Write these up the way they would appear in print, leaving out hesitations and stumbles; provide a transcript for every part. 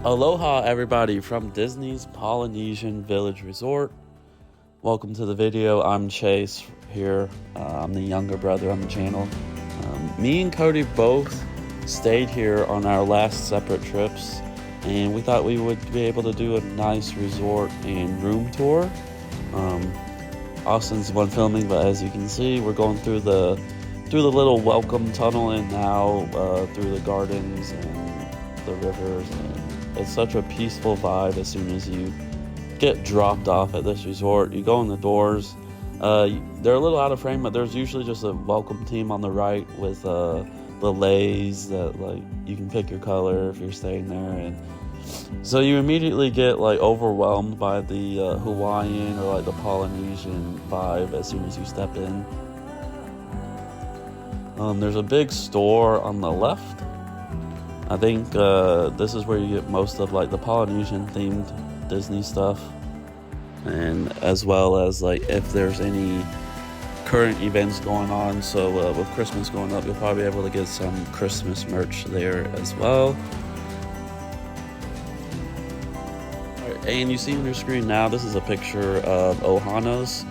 Aloha everybody from Disney's Polynesian Village Resort. Welcome to the video. I'm Chase here. I'm the younger brother on the channel. Me and Cody both stayed here on our last separate trips, and we thought we would be able to do a nice resort and room tour. Austin's the one filming, but as you can see, we're going through the little welcome tunnel and now through the gardens and the rivers, and it's such a peaceful vibe as soon as you get dropped off at this resort. You go in the doors. They're a little out of frame, but there's usually just a welcome team on the right with the leis that, like, you can pick your color if you're staying there, and so you immediately get like overwhelmed by the Hawaiian or like the Polynesian vibe as soon as you step in. There's a big store on the left. I think this is where you get most of like the Polynesian themed Disney stuff, and as well as like if there's any current events going on. So with Christmas going up, you'll probably be able to get some Christmas merch there as well. Alright, and you see on your screen now, this is a picture of Ohana's,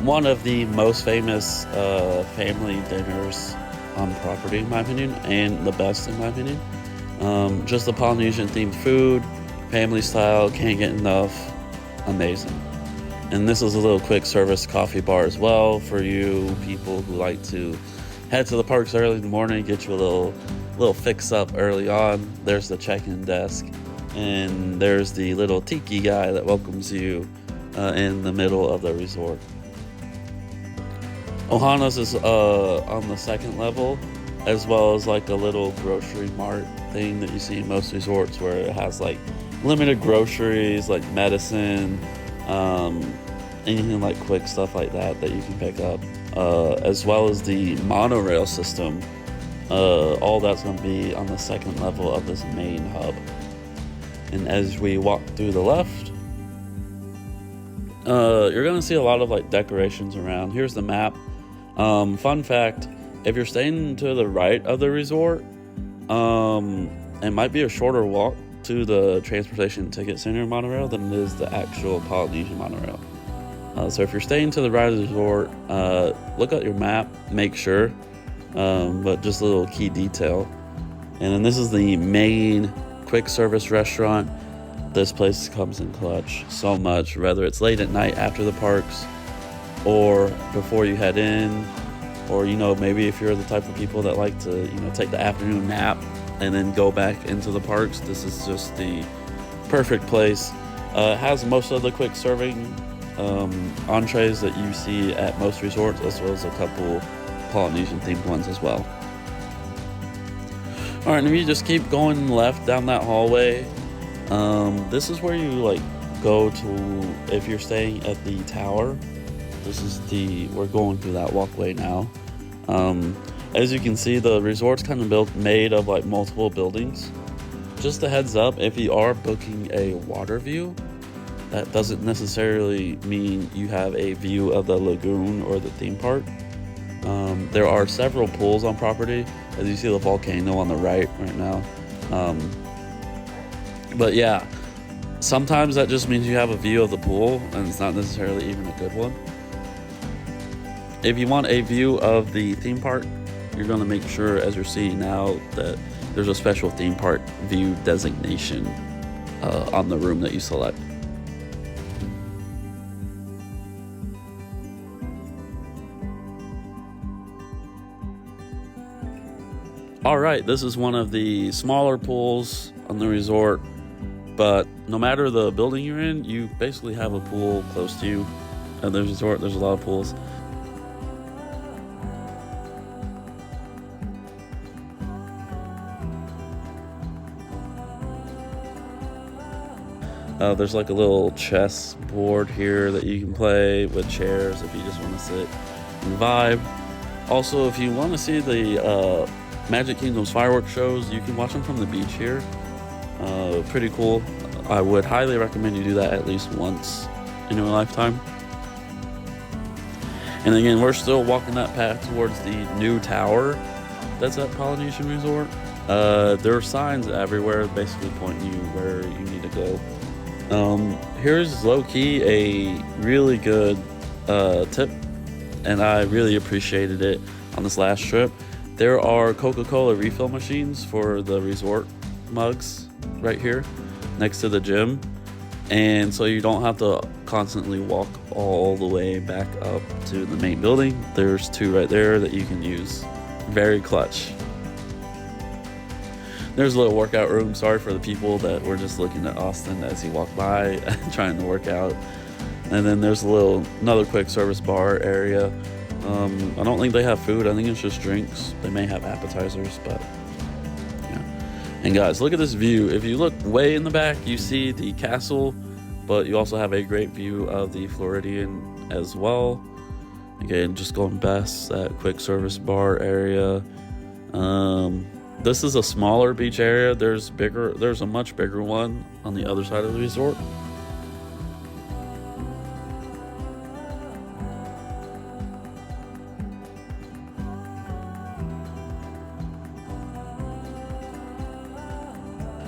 one of the most famous family dinners on property in my opinion, and the best in my opinion. Just the Polynesian themed food, family style, can't get enough, amazing. And this is a little quick service coffee bar as well for you people who like to head to the parks early in the morning, get you a little fix up early on. There's the check-in desk, and there's the little tiki guy that welcomes you in the middle of the resort. Ohana's is on the second level, as well as like a little grocery mart thing that you see in most resorts, where it has like limited groceries like medicine, anything like quick stuff like that you can pick up, as well as the monorail system. All that's going to be on the second level of this main hub. And as we walk through the left, you're going to see a lot of like decorations around. Here's the map. Fun fact, if you're staying to the right of the resort, it might be a shorter walk to the transportation ticket center monorail than it is the actual Polynesian monorail. So if you're staying to the right of the resort, look at your map, make sure, but just a little key detail. And then this is the main quick service restaurant. This place comes in clutch so much, whether it's late at night after the parks or before you head in, or maybe if you're the type of people that like to take the afternoon nap and then go back into the parks, this is just the perfect place. It has most of the quick serving entrees that you see at most resorts, as well as a couple Polynesian themed ones as well. Alright, and if you just keep going left down that hallway, this is where you like go to if you're staying at the tower. We're going through that walkway now. As you can see, the resort's kind of made of like multiple buildings. Just a heads up, if you are booking a water view, that doesn't necessarily mean you have a view of the lagoon or the theme park. There are several pools on property, as you see the volcano on the right now. But yeah, sometimes that just means you have a view of the pool, and it's not necessarily even a good one. If you want a view of the theme park, you're going to make sure, as you're seeing now, that there's a special theme park view designation on the room that you select. Alright, this is one of the smaller pools on the resort, but no matter the building you're in, you basically have a pool close to you. At the resort, there's a lot of pools. There's like a little chess board here that you can play with chairs if you just want to sit and vibe. Also, if you want to see the Magic Kingdom's fireworks shows, you can watch them from the beach here. Pretty cool. I would highly recommend you do that at least once in your lifetime. And again, we're still walking that path towards the new tower that's at Polynesian Resort. There are signs everywhere basically pointing you where you need to go. Here's low-key a really good tip, and I really appreciated it on this last trip. There are Coca-Cola refill machines for the resort mugs right here next to the gym, and so you don't have to constantly walk all the way back up to the main building. There's two right there that you can use. Very clutch. There's a little workout room. Sorry for the people that were just looking at Austin as he walked by trying to work out. And then there's another quick service bar area. I don't think they have food. I think it's just drinks. They may have appetizers, but yeah. And guys, look at this view. If you look way in the back, you see the castle, but you also have a great view of the Floridian as well. Again, just going past that quick service bar area. This is a smaller beach area. There's a much bigger one on the other side of the resort.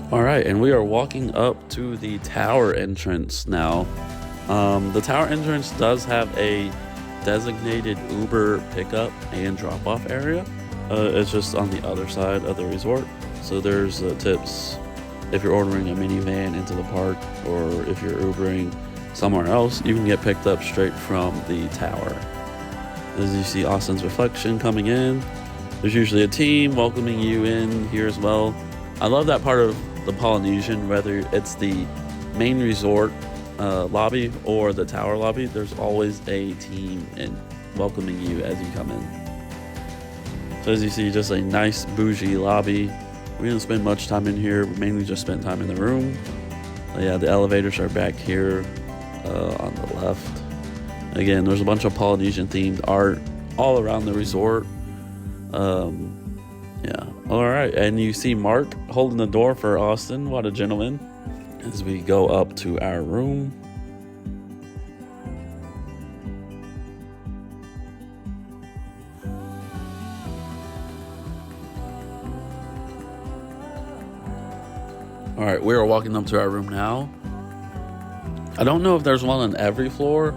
All right, and we are walking up to the tower entrance now. The tower entrance does have a designated Uber pickup and drop-off area. It's just on the other side of the resort. So there's tips if you're ordering a minivan into the park, or if you're Ubering somewhere else, you can get picked up straight from the tower. As you see Austin's reflection coming in, there's usually a team welcoming you in here as well. I love that part of the Polynesian, whether it's the main resort lobby or the tower lobby, there's always a team welcoming you as you come in. So as you see, just a nice bougie lobby. We didn't spend much time in here. We mainly just spent time in the room. But yeah, the elevators are back here on the left. Again, there's a bunch of Polynesian themed art all around the resort. Yeah, all right. And you see Mark holding the door for Austin. What a gentleman. As we go up to our room. All right, we are walking up to our room now. I don't know if there's one on every floor,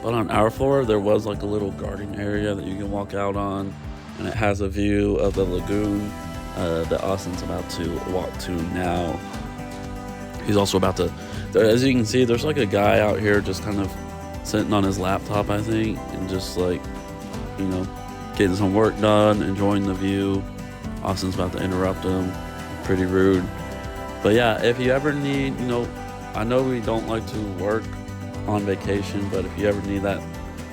but on our floor, there was like a little garden area that you can walk out on, and it has a view of the lagoon that Austin's about to walk to now. He's also about to, as you can see, there's like a guy out here just kind of sitting on his laptop, I think, and just like, you know, getting some work done, enjoying the view. Austin's about to interrupt him. Pretty rude. But yeah, if you ever need, you know, I know we don't like to work on vacation, but if you ever need that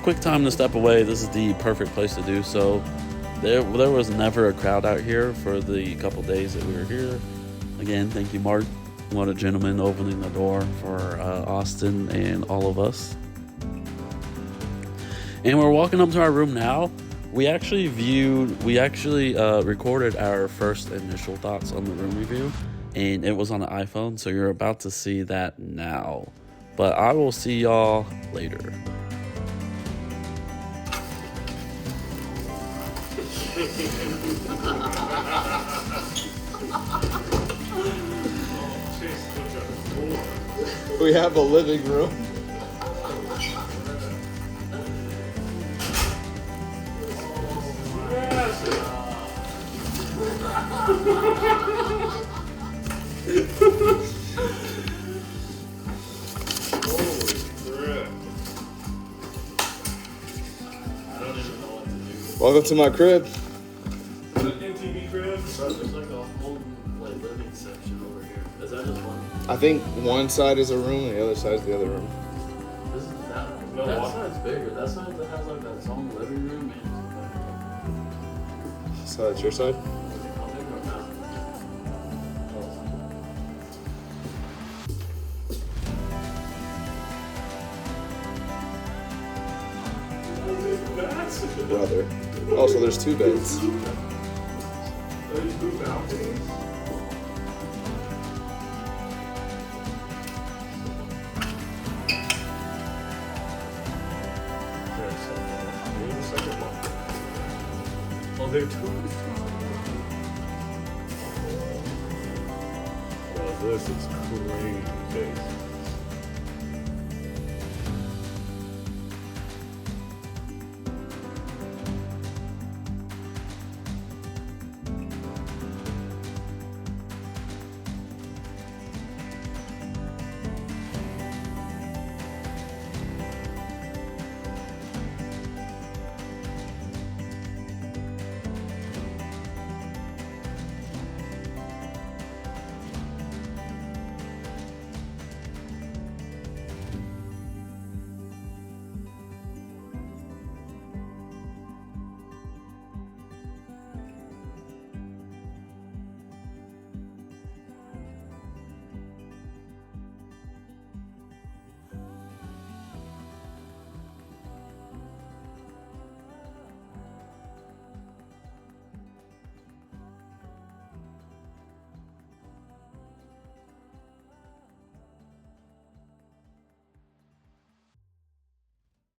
quick time to step away, this is the perfect place to do so. There was never a crowd out here for the couple days that we were here. Again, thank you, Mark. What a gentleman, opening the door for Austin and all of us. And we're walking up to our room now. We actually recorded our first initial thoughts on the room review, and it was on the iPhone, so you're about to see that now. But I will see y'all later. We have a living room. Welcome to my crib. It's an MTV crib. So there's like a whole living section over here. Is that just one? I think one side is a room and the other side is the other room. This is that side's bigger. That side that has like its own living room and So that's your side? I'll take one now. Brother. Oh, so there's two beds. There's two balconies. Oh, there are two. This is crazy.